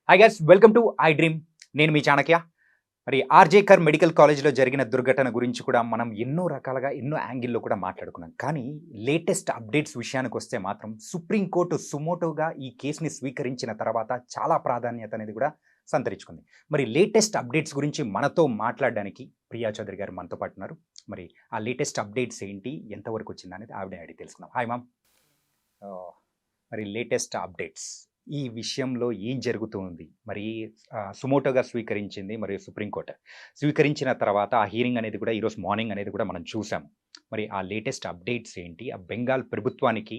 Hi guys, welcome to I dream. నేను మీ చాణక్య. మరి RJ కర్ మెడికల్ కాలేజ్లో జరిగిన దుర్ఘటన గురించి కూడా మనం ఎన్నో రకాలుగా ఎన్నో యాంగిల్లో కూడా మాట్లాడుకున్నాం. కానీ లేటెస్ట్ అప్డేట్స్ విషయానికి వస్తే మాత్రం సుప్రీంకోర్టు సుమోటోగా ఈ కేసుని స్వీకరించిన తర్వాత చాలా ప్రాధాన్యత అనేది కూడా సంతరించుకుంది. మరి లేటెస్ట్ అప్డేట్స్ గురించి మనతో మాట్లాడడానికి ప్రియా చౌదరి గారు మనతో పాటు ఉన్నారు. మరి ఆ లేటెస్ట్ అప్డేట్స్ ఏంటి, ఎంతవరకు వచ్చింది అనేది ఆవిడ అడిగి తెలుసుకుందాం. Hi ma'am. మరి లేటెస్ట్ అప్డేట్స్ ఈ విషయంలో ఏం జరుగుతుంది? మరి సుమోటోగా స్వీకరించింది మరియు సుప్రీంకోర్టు స్వీకరించిన తర్వాత ఆ హీరింగ్ అనేది కూడా ఈరోజు మార్నింగ్ అనేది కూడా మనం చూసాము. మరి ఆ లేటెస్ట్ అప్డేట్స్ ఏంటి? ఆ బెంగాల్ ప్రభుత్వానికి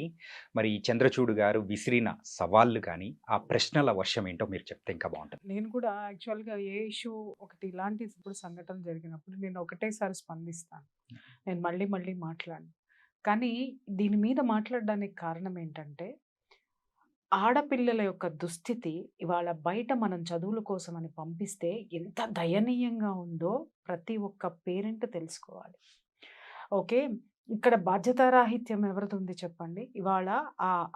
మరి చంద్రచూడ్ గారు విసిరిన సవాళ్ళు కానీ ఆ ప్రశ్నల వర్షం ఏంటో మీరు చెప్తే ఇంకా బాగుంటుంది. నేను కూడా యాక్చువల్‌గా ఏ ఇష్యూ ఒకటి ఇలాంటి ఇప్పుడు సంఘటన జరిగినప్పుడు నేను ఒకటేసారి స్పందిస్తాను. నేను మళ్ళీ మళ్ళీ మాట్లాడను. కానీ దీని మీద మాట్లాడడానికి కారణం ఏంటంటే, ఆడపిల్లల యొక్క దుస్థితి ఇవాళ బయట మనం చదువుల కోసమని పంపిస్తే ఎంత దయనీయంగా ఉందో ప్రతి ఒక్క పేరెంట్ తెలుసుకోవాలి. ఓకే. ఇక్కడ బాధ్యతారాహిత్యం ఎవరిది ఉంది చెప్పండి? ఇవాళ ఆహ్,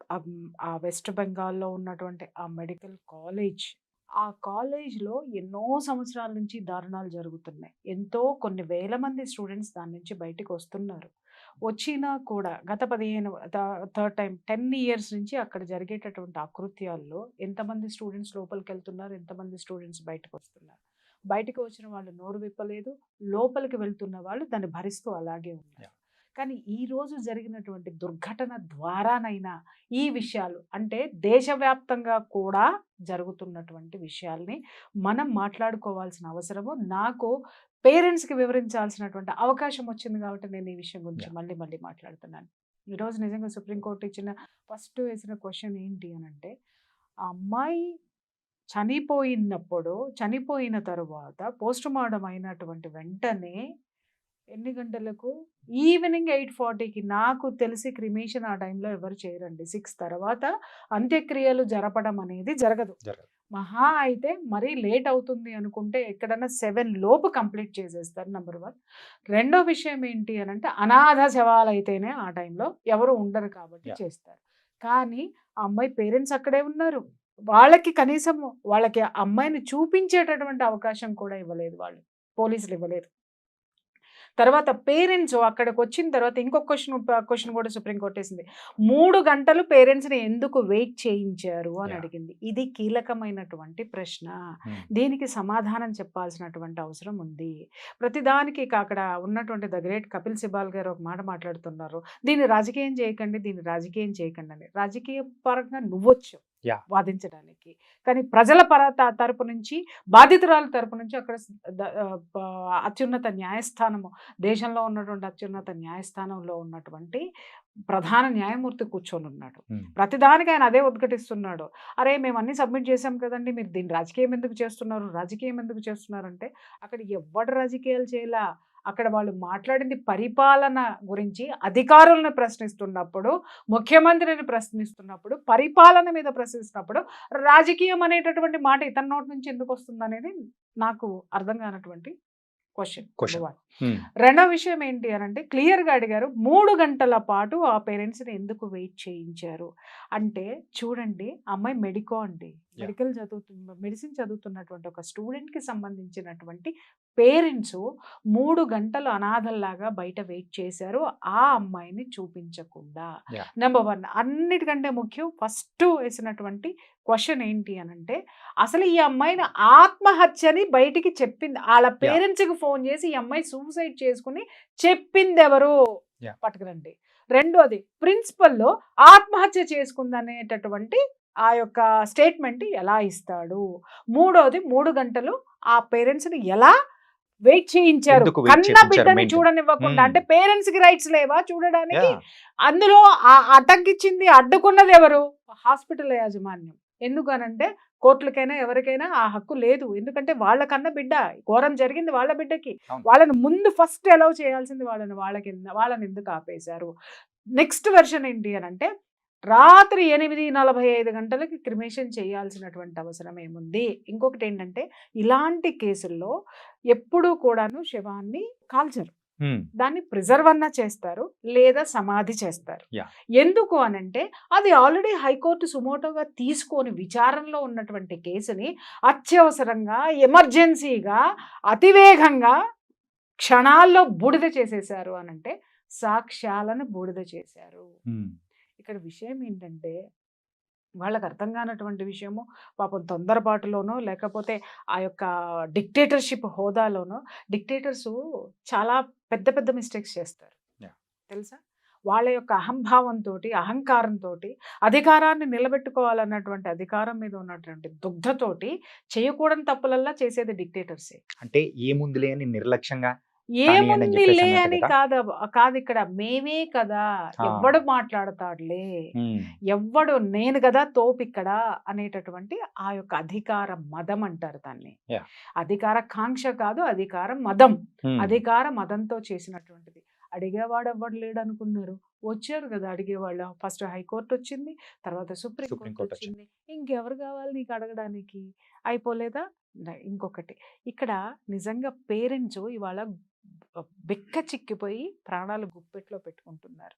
ఆహ్, ఆ వెస్ట్ బెంగాల్‌లో ఉన్నటువంటి ఆ మెడికల్ కాలేజ్, ఆ కాలేజ్‌లో ఎన్నో సంవత్సరాల నుంచి దారుణాలు జరుగుతున్నాయి. కొన్ని వేల మంది స్టూడెంట్స్ దాని నుంచి బయటికొస్తున్నారు. వచ్చినా కూడా గత 15 థర్డ్ టైమ్ 10 ఇయర్స్ నుంచి అక్కడ జరిగేటటువంటి అకృత్యాల్లో ఎంతమంది స్టూడెంట్స్ లోపలికెళ్తున్నారు? ఎంతమంది స్టూడెంట్స్ బయటకొస్తున్నారు? బయటికి వచ్చిన వాళ్ళు నోరు విప్పలేదు. లోపలికి వెళ్తున్న వాళ్ళు దాన్ని భరిస్తూ అలాగే ఉన్నారు. కానీ ఈరోజు జరిగినటువంటి దుర్ఘటన ద్వారానైనా ఈ విషయాలు అంటే దేశవ్యాప్తంగా కూడా జరుగుతున్నటువంటి విషయాల్ని మనం మాట్లాడుకోవాల్సిన అవసరము నాకు పేరెంట్స్‌కి వివరించాల్సినటువంటి అవకాశం వచ్చింది కాబట్టి నేను ఈ విషయం గురించి మళ్ళీ మళ్ళీ మాట్లాడుతున్నాను. ఈరోజు నిజంగా సుప్రీంకోర్టు ఇచ్చిన ఫస్ట్ వేసిన క్వెషన్ ఏంటి అనంటే, ఆ అమ్మాయి చనిపోయిన తరువాత పోస్ట్‌మార్టం అయినటువంటి వెంటనే ఎన్ని గంటలకు? ఈవినింగ్ 8:40కి నాకు తెలిసి క్రిమేషన్ ఆ టైంలో ఎవరు చేయరండి. 6 తర్వాత అంత్యక్రియలు జరపడం అనేది జరగదు. మహా అయితే మరీ లేట్ అవుతుంది అనుకుంటే ఎక్కడన్నా 7 లోపు కంప్లీట్ చేసేస్తారు నంబర్ 1. రెండో విషయం ఏంటి అనంటే అనాథ శవాలైతేనే ఆ టైంలో ఎవరు ఉండరు కాబట్టి చేస్తారు. కానీ ఆ అమ్మాయి పేరెంట్స్ అక్కడే ఉన్నారు. వాళ్ళకి కనీసం వాళ్ళకి ఆ అమ్మాయిని చూపించేటటువంటి అవకాశం కూడా ఇవ్వలేదు వాళ్ళు. పోలీసులు ఇవ్వలేదు. తర్వాత పేరెంట్స్ అక్కడికొచ్చిన తర్వాత ఇంకొక క్వెషన్ కూడా సుప్రీంకోర్టు ఏసింది. 3 గంటలు పేరెంట్స్‌ని ఎందుకు వెయిట్ చేయించారు అని అడిగింది. ఇది కీలకమైనటువంటి ప్రశ్న. దీనికి సమాధానం చెప్పాల్సినటువంటి అవసరం ఉంది. ప్రతిదానికి అక్కడ ఉన్నటువంటి ద గ్రేట్ కపిల్ సిబాల్ గారు ఒక మాట మాట్లాడుతున్నారు. దీన్ని రాజకీయం చేయకండి అని. రాజకీయ పరంగా నువ్వొచ్చు వాదించడానికి. కానీ ప్రజల తరపు నుంచి, బాధితురాల తరపు నుంచి అక్కడ అత్యున్నత న్యాయస్థానము, దేశంలో ఉన్నటువంటి అత్యున్నత న్యాయస్థానంలో ఉన్నటువంటి ప్రధాన న్యాయమూర్తి కూర్చొనున్నాడు. ప్రతిదానికి ఆయన అదే ఉద్ఘటిస్తున్నాడు. అరే మేము అన్నీ సబ్మిట్ చేసాం కదండీ, మీరు దీన్ని రాజకీయం ఎందుకు చేస్తున్నారు అంటే అక్కడ ఎవ్వడు రాజకీయాలు చేయలా. అక్కడ వాళ్ళు మాట్లాడింది పరిపాలన గురించి, అధికారులను ప్రశ్నిస్తున్నప్పుడు, ముఖ్యమంత్రిని ప్రశ్నిస్తున్నప్పుడు, పరిపాలన మీద ప్రశ్నిస్తున్నప్పుడు రాజకీయం అనేటటువంటి మాట ఇతని నోటి నుంచి ఎందుకు వస్తుందనేది నాకు అర్థం కానటువంటి క్వశ్చన్. రెండో విషయం ఏంటి అనంటే క్లియర్‌గా అడిగారు. 3 గంటల పాటు ఆ పేరెంట్స్‌ని ఎందుకు వెయిట్ చేయించారు అంటే, చూడండి అమ్మాయి మెడికో అండి. మెడిసిన్ చదువుతున్నటువంటి ఒక స్టూడెంట్‌కి సంబంధించినటువంటి పేరెంట్స్ 3 గంటలు అనాథల్లాగా బయట వెయిట్ చేశారు ఆ అమ్మాయిని చూపించకుండా. నెంబర్ 1 అన్నిటికంటే ముఖ్యం ఫస్ట్ వేసినటువంటి క్వశ్చన్ ఏంటి అనంటే, అసలు ఈ అమ్మాయిని ఆత్మహత్యని బయటికి చెప్పింది వాళ్ళ పేరెంట్స్‌కి ఫోన్ చేసి ఈ అమ్మాయి సూసైడ్ చేసుకుని చెప్పిందెవరు పట్టుకురండి. రెండోది ప్రిన్సిపల్ ఆత్మహత్య చేసుకుందనేటటువంటి ఆ యొక్క స్టేట్మెంట్ ఎలా ఇస్తాడు? మూడోది 3 గంటలు ఆ పేరెంట్స్‌ని ఎలా వెయిట్ చేయించారు? కన్న బిడ్డని చూడనివ్వకుండా. అంటే పేరెంట్స్ కి రైట్స్ లేవా చూడడానికి? అందులో అడ్డగించింది, అడ్డుకున్నది ఎవరు? హాస్పిటల్ యాజమాన్యం. ఎందుకనంటే కోర్టులకైనా ఎవరికైనా ఆ హక్కు లేదు. ఎందుకంటే వాళ్ళ కన్న బిడ్డ, ఘోరం జరిగింది వాళ్ళ బిడ్డకి. వాళ్ళని ముందు ఫస్ట్ అలౌ చేయాల్సింది వాళ్ళని ఎందుకు ఆపేశారు? నెక్స్ట్ వెర్షన్ ఏంటి అనంటే, రాత్రి 8:45 గంటలకి క్రిమేషన్ చేయాల్సినటువంటి అవసరం ఏముంది? ఇంకొకటి ఏంటంటే, ఇలాంటి కేసుల్లో ఎప్పుడూ కూడాను శవాన్ని కాల్చరు. దాన్ని ప్రిజర్వ్ అన్నా చేస్తారు లేదా సమాధి చేస్తారు. Yeah. ఎందుకు అనంటే అది ఆల్రెడీ హైకోర్టు సుమోటోగా తీసుకొని విచారణలో ఉన్నటువంటి కేసుని అత్యవసరంగా ఎమర్జెన్సీగా అతివేగంగా క్షణాల్లో బూడిద చేసేశారు అనంటే సాక్ష్యాలను బూడిద చేశారు. ఇక్కడ విషయం ఏంటంటే వాళ్ళకి అర్థం కానటువంటి విషయము పాపం తొందరపాటులోనో లేకపోతే ఆ యొక్క డిక్టేటర్షిప్ హోదాలోనో డిక్టేటర్స్ చాలా పెద్ద పెద్ద మిస్టేక్స్ చేస్తారు. Yeah. తెలుసా? వాళ్ళ యొక్క అహంభావంతో అహంకారంతో అధికారాన్ని నిలబెట్టుకోవాలన్నటువంటి అధికారం మీద ఉన్నటువంటి దుగ్ధతోటి చేయకూడని తప్పులల్లా చేసేది డిక్టేటర్సే. అంటే ఏముందిలే అని నిర్లక్ష్యంగా కానివ్వండి అని ఏముంది చెప్పేసి లే అన్నట్టు అని కదా. కాదు ఇక్కడ మేమే కదా, ఆ. ఎవ్వడు మాట్లాడతాడులే, ఎవ్వడు నేను కదా తోపిక్కడ అనేటటువంటి ఆ యొక్క అధికార మదం అంటారు దాన్ని. Yeah. అధికార కాంక్ష కాదు, అధికార మదం. అధికార మదంతో చేసినటువంటిది. అడిగేవాడు ఎవ్వడు లేడు అనుకున్నారు, వచ్చారు కదా అడిగేవాళ్ళు. ఫస్ట్ హైకోర్టు వచ్చింది, తర్వాత సుప్రీం కోర్టు కోర్టు వచ్చింది. ఇంకెవరు కావాలి నీకు అడగడానికి? అయిపోలేదా? ఇంకొకటి ఇక్కడ నిజంగా పేరెంట్స్ ఇవాళ బెక్క చిక్కిపోయి ప్రాణాలు గుప్పెట్లో పెట్టుకుంటున్నారు.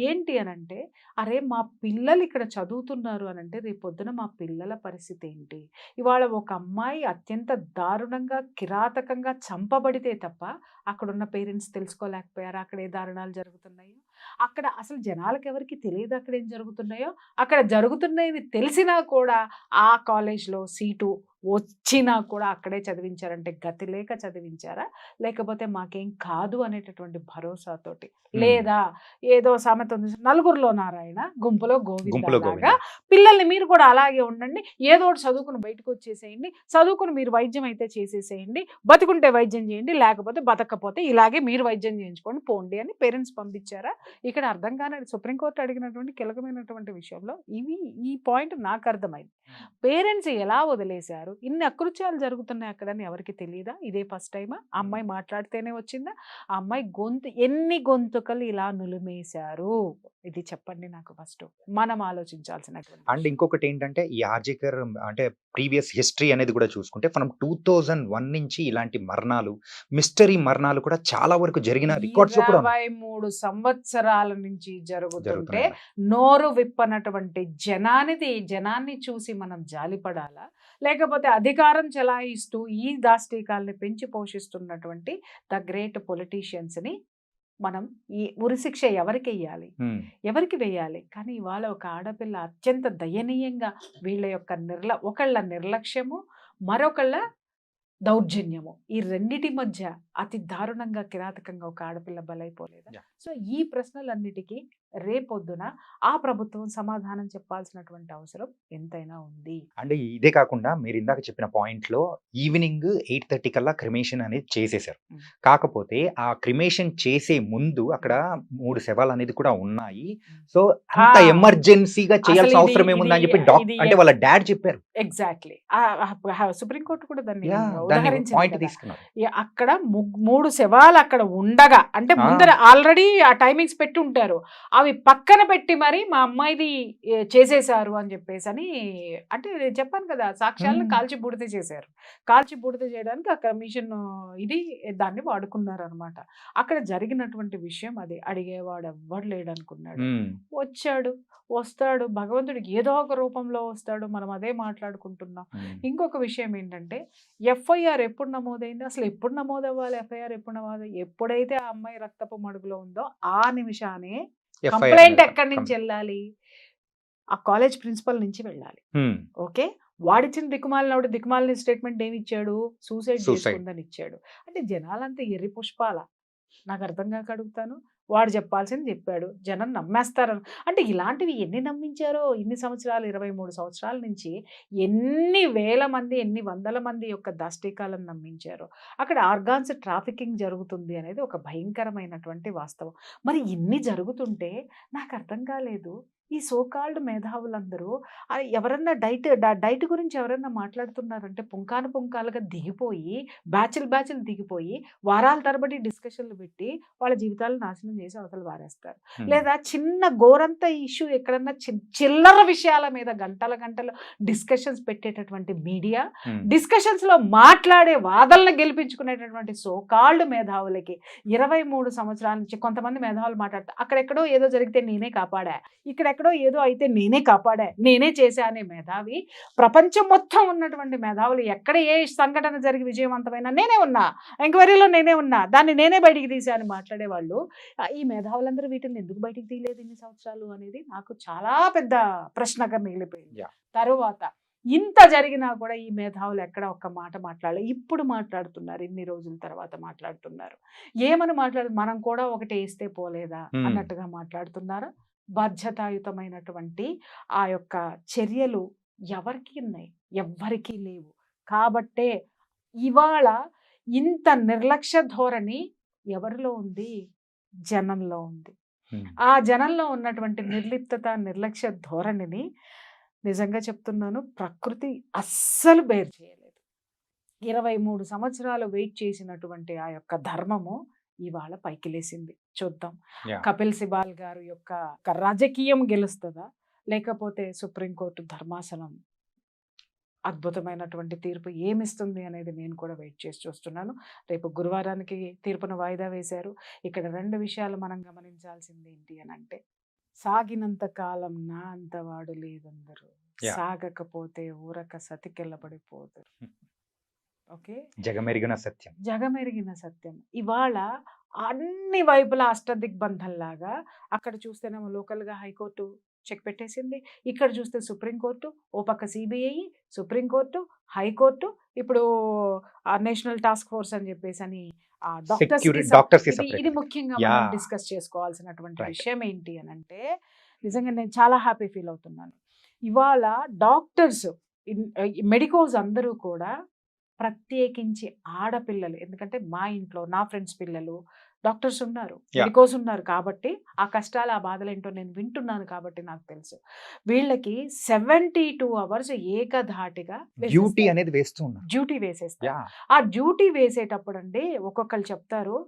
ఏంటి అనంటే అరే మా పిల్లలు ఇక్కడ చదువుతున్నారు అనంటే రేపొద్దున మా పిల్లల పరిస్థితి ఏంటి? ఇవాళ ఒక అమ్మాయి అత్యంత దారుణంగా కిరాతకంగా చంపబడితే తప్ప అక్కడున్న పేరెంట్స్ తెలుసుకోలేకపోయారు అక్కడ ఏ దారుణాలు జరుగుతున్నాయో. అక్కడ అసలు జనాలకు ఎవరికి తెలియదు అక్కడ ఏం జరుగుతున్నాయో. అక్కడ జరుగుతున్నాయని తెలిసినా కూడా ఆ కాలేజ్లో సీటు వచ్చినా కూడా అక్కడే చదివించారంటే గతి లేక చదివించారా, లేకపోతే మాకేం కాదు అనేటటువంటి భరోసాతోటి, లేదా ఏదో సామెత ఉంది, నలుగురిలో నారాయణ గుంపులో గోవింద. పిల్లల్ని మీరు కూడా అలాగే ఉండండి, ఏదో ఒకటి చదువుకుని బయటకు వచ్చేసేయండి, చదువుకుని మీరు వైద్యం అయితే చేసేసేయండి, బతుకుంటే వైద్యం చేయండి, లేకపోతే బతకపోతే ఇలాగే మీరు వైద్యం చేయించుకోండి పోండి అని పేరెంట్స్ పంపించారా? ఇక్కడ అర్థం కాని సుప్రీంకోర్టు అడిగినటువంటి కీలకమైనటువంటి విషయంలో ఈ పాయింట్ నాకు అర్థమైంది. పేరెంట్స్ ఎలా వదిలేశారు? ఇన్ని అకృత్యాలు జరుగుతున్నాయి అక్కడని ఎవరికి తెలియదా? ఇదే ఫస్ట్ టైమా? ఆ అమ్మాయి మాట్లాడితేనే వచ్చిందా? ఆ అమ్మాయి ఎన్ని గొంతుకలు ఇలా నులిమేశారు? ఇది చెప్పండి నాకు ఫస్ట్. మనం ఆలోచించాల్సినటువంటి అండ్ ఇంకొకటి ఏంటంటే ఈ ఆర్జేకర్ అంటే ప్రీవియస్ హిస్టరీ అనేది కూడా చూసుకుంటే మనం 2001 నుంచి ఇలాంటి మరణాలు, మిస్టరీ మరణాలు కూడా చాలా వరకు జరిగిన రికార్డ్స్ కూడా 23 సంవత్సరాల నుంచి జరుగుతుంటే జరుగుతున్నాయి. నోరు విప్పనటువంటి జనాన్ని చూసి మనం జాలిపడాలా, లేకపోతే అధికారం చెలాయిస్తూ ఈ దాష్టీకాల్ని పెంచి పోషిస్తున్నటువంటి ద గ్రేట్ పొలిటీషియన్స్ ని మనం ఈ ఉరిశిక్ష ఎవరికి వేయాలి? కానీ ఇవాళ ఒక ఆడపిల్ల అత్యంత దయనీయంగా వీళ్ళ యొక్క ఒకళ్ళ నిర్లక్ష్యము, మరొకళ్ళ దౌర్జన్యము, ఈ రెండిటి మధ్య అతి దారుణంగా కిరాతకంగా ఒక ఆడపిల్ల బలైపోలేదా? Yeah. సో ఈ ప్రశ్నలన్నిటికీ రేపొద్దున ఆ ప్రభుత్వం సమాధానం చెప్పాల్సినటువంటి అవసరం ఎంతైనా ఉంది. అంటే ఇదే కాకుండా మీరు ఇందాక చెప్పిన పాయింట్ లో ఈవినింగ్ 8:30 కల్లా క్రిమేషన్ అనేది చేసేసారు. కాకపోతే ఆ క్రిమేషన్ చేసే ముందు అక్కడ 3 శవాలు అనేది కూడా ఉన్నాయి. సో అంత ఎమర్జెన్సీగా చేయాల్సిన అవసరం ఏముంది అని చెప్పి అంటే వాళ్ళ డాడ్ చెప్పారు. ఎగ్జాక్ట్లీ. సుప్రీంకోర్టు కూడా దాన్ని దాన్ని ఉదహరించింది పాయింట్ కదా. తీసుకున్నారు. అక్కడ 3 శవాలు అక్కడ ఉండగా, అంటే ముందర ఆల్రెడీ ఆ టైమింగ్స్ పెట్టి ఉంటారు, అవి పక్కన పెట్టి మరి మా అమ్మాయిది చేసేశారు అని చెప్పేసి అని, అంటే నేను చెప్పాను కదా సాక్ష్యాలను కాల్చి బూడిద చేశారు. కాల్చి బూడిద చేయడానికి ఆ కమిషన్ దాన్ని వాడుకున్నారు అనమాట. అక్కడ జరిగినటువంటి విషయం అది. అడిగేవాడు ఎవ్వడు లేడనుకున్నాడు, వస్తాడు భగవంతుడికి ఏదో ఒక రూపంలో వస్తాడు. మనం అదే మాట్లాడుకుంటున్నాం. ఇంకొక విషయం ఏంటంటే ఎఫ్ఐఆర్ ఎప్పుడు నమోదైంది, అసలు ఎప్పుడు నమోదవ్వాలి, ఎఫ్ఐఆర్ ఎప్పుడు నమోదు, ఎప్పుడైతే ఆ అమ్మాయి రక్తపు మడుగులో ఉందో ఆ నిమిషానే కంప్లైంట్ ఎక్కడి నుంచి వెళ్ళాలి? ఆ కాలేజ్ ప్రిన్సిపల్ నుంచి వెళ్ళాలి. ఓకే, వాడిచ్చిన దిక్కుమాలిన స్టేట్మెంట్ ఏమి ఇచ్చాడు? సూసైడ్ చేసుకుందని ఇచ్చాడు. అంటే జనాలంతా ఎర్రి పుష్పాల, నాకు అర్థం కాక అడుగుతాను. వాడు చెప్పాల్సింది చెప్పాడు, జనం నమ్మేస్తారు. అంటే ఇలాంటివి ఎన్ని నమ్మించారో ఇన్ని సంవత్సరాలు, 23 సంవత్సరాల నుంచి ఎన్ని వేల మంది, ఎన్ని వందల మంది యొక్క దాష్టీకాలను నమ్మించారో. అక్కడ ఆర్గాన్స్ ట్రాఫికింగ్ జరుగుతుంది అనేది ఒక భయంకరమైనటువంటి వాస్తవం. మరి ఇన్ని జరుగుతుంటే నాకు అర్థం కాలేదు, ఈ సోకాల్డ్ మేధావులందరూ ఎవరన్నా డైట్ గురించి ఎవరన్నా మాట్లాడుతున్నారంటే పుంకాలుగా దిగిపోయి బ్యాచ్లు దిగిపోయి వారాల తరబడి డిస్కషన్లు పెట్టి వాళ్ళ జీవితాలు నాశనం భోజనం చేసి అవతల వారేస్తారు. Hmm. లేదా చిన్న గోరంత ఇష్యూ ఎక్కడన్నా చిల్లర విషయాల మీద గంటల గంటలు డిస్కషన్స్ పెట్టేటటువంటి మీడియా, Hmm. డిస్కషన్స్లో మాట్లాడే వాదనలు గెలిపించుకునేటటువంటి సోకాల్డ్ మేధావులకి 23 సంవత్సరాల నుంచి కొంతమంది మేధావులు మాట్లాడతారు, అక్కడెక్కడో ఏదో జరిగితే నేనే కాపాడా, ఇక్కడెక్కడో ఏదో అయితే నేనే కాపాడా, నేనే చేశా అనే మేధావి, ప్రపంచం మొత్తం ఉన్నటువంటి మేధావులు ఎక్కడ ఏ సంఘటన జరిగి విజయవంతమైన నేనే ఉన్నా, ఎంక్వైరీలో నేనే ఉన్నా, దాన్ని నేనే బయటికి తీసా అని మాట్లాడేవాళ్ళు. ఈ మేధావులందరూ వీటిని ఎందుకు బయటికి తీయలేదు ఇన్ని సంవత్సరాలు అనేది నాకు చాలా పెద్ద ప్రశ్నగా మిగిలిపోయింది. Yeah. తరువాత ఇంత జరిగినా కూడా ఈ మేధావులు ఎక్కడ ఒక్క మాట మాట్లాడలేదు. ఇప్పుడు మాట్లాడుతున్నారు, ఇన్ని రోజుల తర్వాత మాట్లాడుతున్నారు. ఏమని మనం కూడా ఒకటి వేస్తే పోలేదా Hmm. అన్నట్టుగా మాట్లాడుతున్నారు. బాధ్యతాయుతమైనటువంటి ఆ యొక్క చర్యలు ఎవరికి ఉన్నాయి? ఎవ్వరికీ లేవు. కాబట్టే ఇవాళ ఇంత నిర్లక్ష్య ధోరణి ఎవరిలో ఉంది? జనంలో ఉంది. Hmm. ఆ జనంలో ఉన్నటువంటి నిర్లిప్తత, నిర్లక్ష్య ధోరణిని నిజంగా చెప్తున్నాను, ప్రకృతి అస్సలు బేర్ చేయలేదు. 23 సంవత్సరాలు వెయిట్ చేసినటువంటి ఆ యొక్క ధర్మము ఇవాళ పైకి లేసింది. చూద్దాం Yeah. కపిల్ సిబాల్ గారు యొక్క రాజకీయం గెలుస్తుందా, లేకపోతే సుప్రీంకోర్టు ధర్మాసనం అద్భుతమైనటువంటి తీర్పు ఏమిస్తుంది అనేది నేను కూడా వెయిట్ చేసి చూస్తున్నాను. రేపు గురువారానికి తీర్పును వాయిదా వేశారు. ఇక్కడ 2 విషయాలు మనం గమనించాల్సింది ఏంటి అని అంటే, సాగినంత కాలం నా అంతవాడు లేదందరూ, Yeah. సాగకపోతే ఊరక సతికెళ్ళబడిపోదురు. ఓకే, జగమెరిగిన సత్యం. జగమెరిగిన సత్యం. ఇవాళ అన్ని వైపులా అష్టదిగ్బంధంలాగా, అక్కడ చూస్తేనేమో లోకల్గా హైకోర్టు చెక్ పెట్టేసింది, ఇక్కడ చూస్తే సుప్రీంకోర్టు, ఓ పక్క సిబిఐ, సుప్రీంకోర్టు, హైకోర్టు, ఇప్పుడు నేషనల్ టాస్క్ ఫోర్స్ అని చెప్పేసి అని డాక్టర్స్ ఇది ముఖ్యంగా Yeah. మనం డిస్కస్ చేసుకోవాల్సినటువంటి Right. విషయం ఏంటి అని అంటే, నిజంగా నేను చాలా హ్యాపీ ఫీల్ అవుతున్నాను. ఇవాళ డాక్టర్స్, మెడికోస్ అందరూ కూడా, ప్రత్యేకించి ఆడపిల్లలు, ఎందుకంటే మా ఇంట్లో నా ఫ్రెండ్స్ పిల్లలు డాక్టర్స్ ఉన్నారు, Yeah. మెడికోస్ ఉన్నారు, కాబట్టి ఆ కష్టాలు ఆ బాధలు ఏంటో నేను వింటున్నాను కాబట్టి నాకు తెలుసు. వీళ్ళకి 72 అవర్స్ ఏకధాటిగా డ్యూటీ అనేది వేస్తూ ఉన్నారు. డ్యూటీ వేసేస్తారు. Yeah. ఆ డ్యూటీ వేసేటప్పుడు అండి ఒక్కొక్కరు చెప్తారు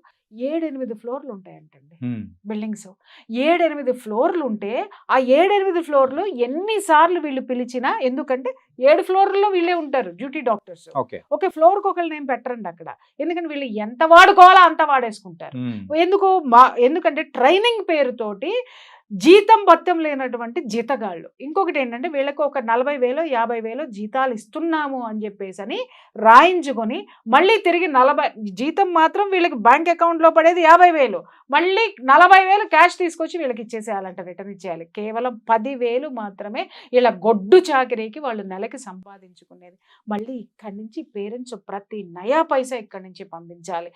7-8 ఫ్లోర్లు ఉంటాయంటండి Hmm. బిల్డింగ్స్. 7-8 ఫ్లోర్లు ఉంటే ఆ 7-8 ఫ్లోర్లు ఎన్నిసార్లు వీళ్ళు పిలిచినా, ఎందుకంటే 7 ఫ్లోర్లలో వీళ్ళే ఉంటారు డ్యూటీ డాక్టర్స్. Okay. ఓకే, ఫ్లోర్కి ఒకళ్ళు నేను పెట్టరండి అక్కడ, ఎందుకంటే వీళ్ళు ఎంత వాడుకోవాలో అంత వాడేసుకుంటారు. Hmm. ఎందుకంటే ట్రైనింగ్ పేరుతోటి జీతం బత్తం లేనటువంటి జీతగాళ్ళు. ఇంకొకటి ఏంటంటే వీళ్ళకి ఒక 40,000 50,000 జీతాలు ఇస్తున్నాము అని చెప్పేసి అని రాయించుకొని, మళ్ళీ తిరిగి 40 జీతం మాత్రం వీళ్ళకి బ్యాంక్ అకౌంట్లో పడేది 50,000, మళ్ళీ 40,000 క్యాష్ తీసుకొచ్చి వీళ్ళకి ఇచ్చేసేయాలంట, రిటర్న్ ఇచ్చేయాలి. కేవలం 10,000 మాత్రమే ఇలా గొడ్డు చాకరీకి వాళ్ళు నెలకి సంపాదించుకునేది. మళ్ళీ ఇక్కడి నుంచి పేరెంట్స్ ప్రతి నయా పైసా ఇక్కడి నుంచి పంపించాలి.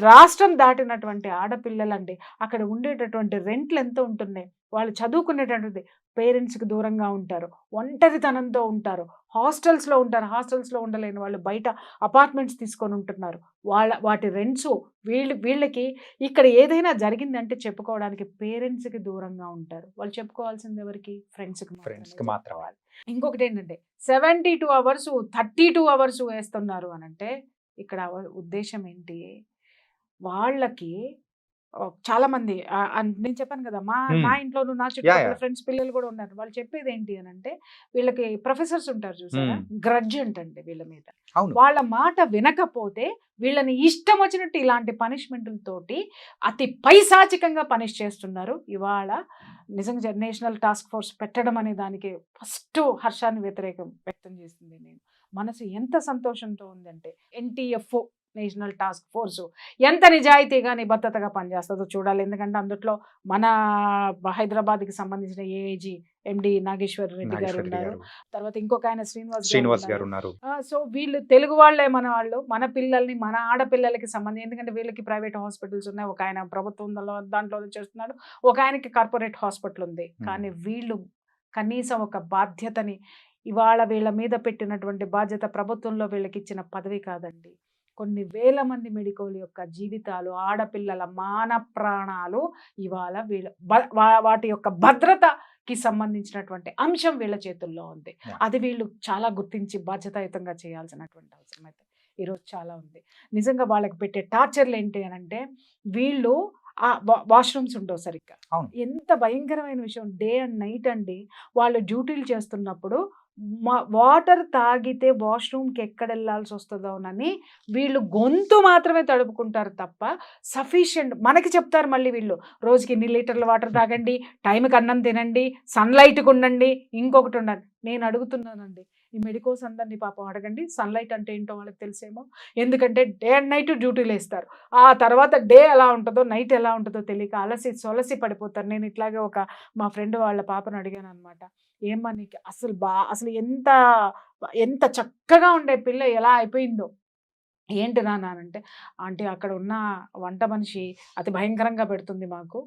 రాష్ట్రం దాటినటువంటి ఆడపిల్లలండి, అక్కడ ఉండేటటువంటి రెంట్లు ఎంత ఉంటున్నాయి, వాళ్ళు చదువుకునేటటువంటి పేరెంట్స్కి దూరంగా ఉంటారు, ఒంటరితనంతో ఉంటారు, హాస్టల్స్లో ఉంటారు, హాస్టల్స్లో ఉండలేని వాళ్ళు బయట అపార్ట్మెంట్స్ తీసుకొని ఉంటున్నారు. వాటి రెంట్స్ వీళ్ళకి ఇక్కడ ఏదైనా జరిగిందంటే చెప్పుకోవడానికి పేరెంట్స్కి దూరంగా ఉంటారు. వాళ్ళు చెప్పుకోవాల్సింది ఎవరికి? ఫ్రెండ్స్కి మాత్రం. ఇంకొకటి ఏంటంటే 72 అవర్స్ 32 అవర్స్ వేస్తున్నారు అని అంటే, ఇక్కడ ఉద్దేశం ఏంటి? వాళ్ళకి చాలా మంది నేను చెప్పాను కదా, నా ఇంట్లోనూ నా చుట్టుపక్కల ఫ్రెండ్స్ పిల్లలు కూడా ఉన్నారు. వాళ్ళు చెప్పేది ఏంటి అని అంటే, వీళ్ళకి ప్రొఫెసర్స్ ఉంటారు చూసారా, గ్రడ్జ్ అంటండి వీళ్ళ మీద. వాళ్ళ మాట వినకపోతే వీళ్ళని ఇష్టం వచ్చినట్టు ఇలాంటి పనిష్మెంట్లతోటి అతి పైశాచికంగా పనిష్ చేస్తున్నారు. ఇవాళ నిజంగా నేషనల్ టాస్క్ ఫోర్స్ పెట్టడం అనే దానికి ఫస్ట్ హర్షాన్ని వ్యక్తం చేసింది నేను. మనసు ఎంత సంతోషంతో ఉందంటే, NTF నేషనల్ టాస్క్ ఫోర్సు ఎంత నిజాయితీగా నిబద్ధతగా పనిచేస్తుందో చూడాలి. ఎందుకంటే అందులో మన హైదరాబాద్కి సంబంధించిన ఏఐజీ MD నాగేశ్వర్ రెడ్డి గారు ఉన్నారు, తర్వాత ఇంకొక ఆయన శ్రీనివాస్ గారు ఉన్నారు. సో వీళ్ళు తెలుగు వాళ్ళే, మన వాళ్ళు, మన పిల్లల్ని, మన ఆడపిల్లలకి సంబంధించి, ఎందుకంటే వీళ్ళకి ప్రైవేట్ హాస్పిటల్స్ ఉన్నాయి, ఒక ఆయన ప్రభుత్వం దాంట్లో చేస్తున్నాడు, ఒక ఆయనకి కార్పొరేట్ హాస్పిటల్ ఉంది. కానీ వీళ్ళు కనీసం ఒక బాధ్యతని, ఇవాళ వీళ్ళ మీద పెట్టినటువంటి బాధ్యత ప్రభుత్వంలో వీళ్ళకి ఇచ్చిన పదవి కాదండి, కొన్ని వేల మంది మెడికోల్ యొక్క జీవితాలు, ఆడపిల్లల మాన ప్రాణాలు ఇవాళ వాటి యొక్క భద్రతకి సంబంధించినటువంటి అంశం వీళ్ళ చేతుల్లో ఉంది. అది వీళ్ళు చాలా గుర్తించి బాధ్యతాయుతంగా చేయాల్సినటువంటి అవసరం అయితే ఈరోజు చాలా ఉంది. నిజంగా వాళ్ళకి పెట్టే టార్చర్లు ఏంటి అని అంటే, వీళ్ళు వాష్రూమ్స్ ఉండవు సరిగ్గా. అవును. ఎంత భయంకరమైన విషయం. డే అండ్ నైట్ అండి. వాళ్ళు డ్యూటీలు చేస్తున్నప్పుడు వాటర్ తాగితే వాష్రూమ్‌కి ఎక్కడెళ్ళాల్సొస్తదోనని వీళ్ళు గొంతు మాత్రమే తడుపుకుంటారు తప్ప సఫిషియంట్ మనకి చెప్తారు మళ్ళీ వీళ్ళు. రోజుకి ఇన్ని లీటర్ల వాటర్ తాగండి, టైంకి అన్నం తినండి, సన్‌లైట్‌గా ఉండండి, ఇంకొకటి ఉండండి. నేను అడుగుతున్నానండి. ఈ మెడికోస్ అందరిని పాపం అడగండి. సన్‌లైట్ అంటే ఏంటో వాళ్ళకి తెలుసేమో. ఎందుకంటే డే అండ్ నైట్ డ్యూటీలేస్తారు. ఆ తర్వాత డే ఎలా ఉంటదో, నైట్ ఎలా ఉంటదో తెలియక అలసి సొలసి పడిపోతారు. నేను ఇట్లాగే మా ఫ్రెండ్ వాళ్ళ పాపను అడిగాననమాట. ఏమ్మా నీకు అసలు ఎంత చక్కగా ఉండే పిల్ల ఎలా అయిపోయిందో. ఏంటి నాన్న అనంటే, ఆంటీ అక్కడ ఉన్న వంట మనిషి అతి భయంకరంగా పెడుతుంది మాకు.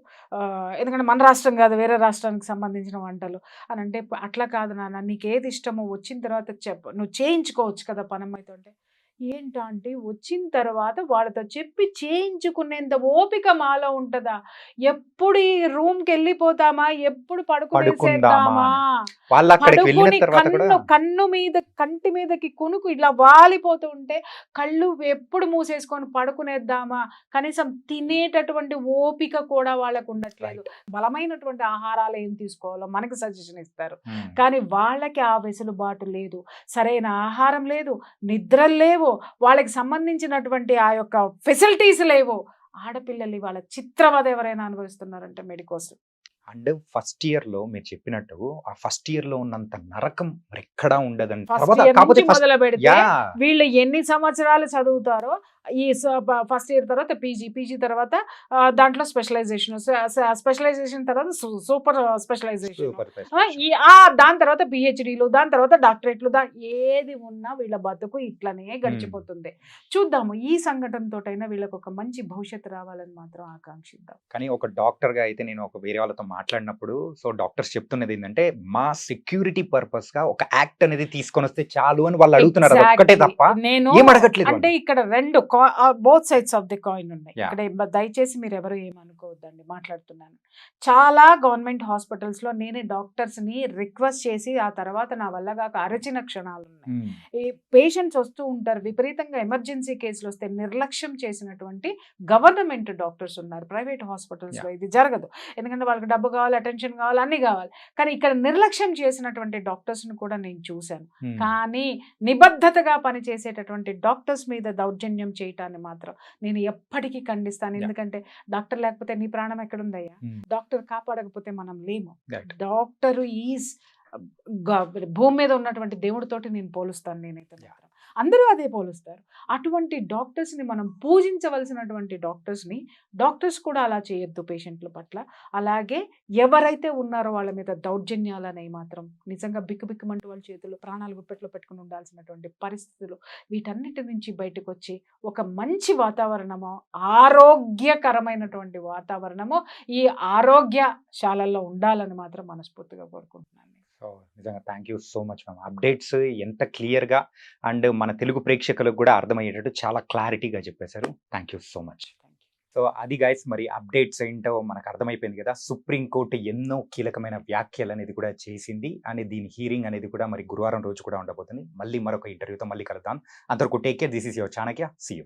ఎందుకంటే మన రాష్ట్రం కాదు, వేరే రాష్ట్రానికి సంబంధించిన వంటలు అనంటే, అట్లా కాదు నాన్న నీకేది ఇష్టమో వచ్చిన తర్వాత చెప్పు. నువ్వు చేయించుకోవచ్చు కదా పనమ్మాయితో అంటే, ఏంటి ఆంటీ వచ్చిన తర్వాత వాళ్ళతో చెప్పి చేయించుకునేంత ఓపిక మాలో ఉంటదా? ఎప్పుడు ఈ రూమ్‌కెళ్ళిపోతామా? ఎప్పుడు పడుకుందామా పడుకునేసేద్దామా? అని. వాళ్ళక్కడికి వెళ్ళిన పడుకుని తర్వాత కూడా కంటి మీదకి కునుకు ఇలా వాలిపోతూ ఉంటే కళ్ళు ఎప్పుడు మూసేసుకొని పడుకునేద్దామా? కనీసం తినేటటువంటి ఓపిక కూడా వాళ్ళకు ఉండట్లేదు. రైట్. బలమైనటువంటి ఆహారాలు ఏం తీసుకోవాలో మనకి సజెషన్ ఇస్తారు. హ్మ్. కానీ వాళ్ళకి ఆ వెసులుబాటు లేదు. సరైన ఆహారం లేదు, నిద్రలు లేవు, వాళ్ళకి సంబంధించినటువంటి ఆ యొక్క ఫెసిలిటీస్ లేవు. ఆడపిల్లలు ఇవాళ చిత్రవద ఎవరైనా అనుభవిస్తున్నారంటే మెడికోస్. అండ్ ఫస్ట్ ఇయర్‌లో మీరు చెప్పినట్టు ఆ ఫస్ట్ ఇయర్‌లో ఉన్నంత నరకం మరెక్కడా ఉండదండి. ఫస్ట్ తర్వాత ఇయర్ కాపోతే నుంచి ఫస్ట్ మొదలుపెడితే యాహ్! వీళ్ళు ఎన్ని సంవత్సరాలు చదువుతారో ఈ ఫస్ట్ ఇయర్ తర్వాత పీజీ తర్వాత దాంట్లో స్పెషలైజేషన్, స్పెషలైజేషన్ తర్వాత సూపర్ స్పెషలైజేషన్, సూపర్ ఫెస్ట్. దాని తర్వాత పిహెచ్డీలు, దాని తర్వాత డాక్టరేట్లు, ఏది ఉన్నా వీళ్ళ బతుకు ఇట్లనే హ్మ్. గడిచిపోతుంది. చూద్దాము ఈ సంఘటనతోటైనా వీళ్ళకి ఒక మంచి భవిష్యత్తు రావాలని మాత్రం ఆకాంక్షిద్దాం. కానీ ఒక డాక్టర్‌గా అయితే నేను ఒక వేరే వాళ్ళతో మాట్లాడినప్పుడు డాక్టర్స్ చెప్తున్నది ఏందంటే, మా సెక్యూరిటీ పర్పస్‌గా ఒక యాక్ట్ అనేది తీసుకొనొస్తే చాలు అని వాళ్ళు అడుగుతున్నారు. అదొక్కటే Exactly. తప్ప నేను ఏం అడగట్లేదు అంటే వాళ్ళు. ఇక్కడ రెండు both sides of the coin ఉన్నాయి. యాహ్! ఇక్కడ దయచేసి మీరు ఎవరు ఏమనుకోవద్దండి, మాట్లాడుతున్నాను. చాలా గవర్నమెంట్ హాస్పిటల్స్‌లో నేనే డాక్టర్స్‌ని రిక్వెస్ట్ చేసి ఆ తర్వాత నా వల్ల కాక అరచిన క్షణాలున్నాయి. హ్మ్. ఈ పేషెంట్స్ వస్తూ ఉంటారు. విపరీతంగా ఎమర్జెన్సీ కేసులు వస్తే నిర్లక్ష్యం చేసినటువంటి గవర్నమెంట్ డాక్టర్స్ ఉన్నారు. ప్రైవేట్ హాస్పిటల్స్‌లో ఇది జరగదు. ఎందుకంటే వాళ్ళకి డబ్బు కావాలి, అటెన్షన్ కావాలి, అన్నీ కావాలి. కానీ ఇక్కడ నిర్లక్ష్యం చేసినటువంటి డాక్టర్స్‌ని కూడా నేను చూశాను. హ్మ్. కానీ నిబద్ధతగా పనిచేసేటటువంటి డాక్టర్స్ మీద దౌర్జన్యం చేయటాన్ని మాత్రం నేను ఎప్పటికీ ఖండిస్తాను. యాహ్! ఎందుకంటే డాక్టర్ లేకపోతే నీ ప్రాణం ఎక్కడుందయ్యా? హ్మ్. డాక్టర్ కాపాడకపోతే మనం లేము. రైట్. డాక్టరు ఈజ్ భూమి మీద ఉన్నటువంటి దేవుడితోటి నేను పోలుస్తాను నేనైతే యాహ్! మాత్రం. అందరూ అదే పోలుస్తారు. అటువంటి డాక్టర్స్‌ని మనం పూజించవలసినటువంటి డాక్టర్స్ కూడా అలా చేయొద్దు పేషెంట్ల పట్ల. అలాగే ఎవరైతే ఉన్నారో వాళ్ళ మీద దౌర్జన్యాలనేవి మాత్రం నిజంగా బిక్కుబిక్కుమంటూ వాళ్ళ చేతులు ప్రాణాలు గుప్పెట్లో పెట్టుకొని ఉండాల్సినటువంటి పరిస్థితులు. వీటన్నిటి నుంచి బయటకొచ్చి ఒక మంచి వాతావరణము, ఆరోగ్యకరమైనటువంటి వాతావరణము ఈ ఆరోగ్యశాలల్లో ఉండాలని మాత్రం మనస్ఫూర్తిగా కోరుకుంటున్నాను. నిజంగా thank you so much ma'am. Updates ఎంత క్లియర్‌గా అండ్ మన తెలుగు ప్రేక్షకులకు కూడా అర్థమయ్యేటట్టు చాలా క్లారిటీగా చెప్పేశారు. Thank you so much. So అది గైస్, మరి అప్డేట్స్ ఏంటో మనకు అర్థమైపోయింది కదా. సుప్రీం కోర్ట్ ఎన్నో కీలకమైన వ్యాఖ్యలు అనేది కూడా చేసింది అని దీని హీరింగ్ అనేది కూడా మరి గురువారం రోజు కూడా ఉండబోతుంది. మళ్ళీ మరొక ఇంటర్వ్యూతో మళ్ళీ కలుద్దాం. అంతవరకు take care. This is your Chanakya. See you.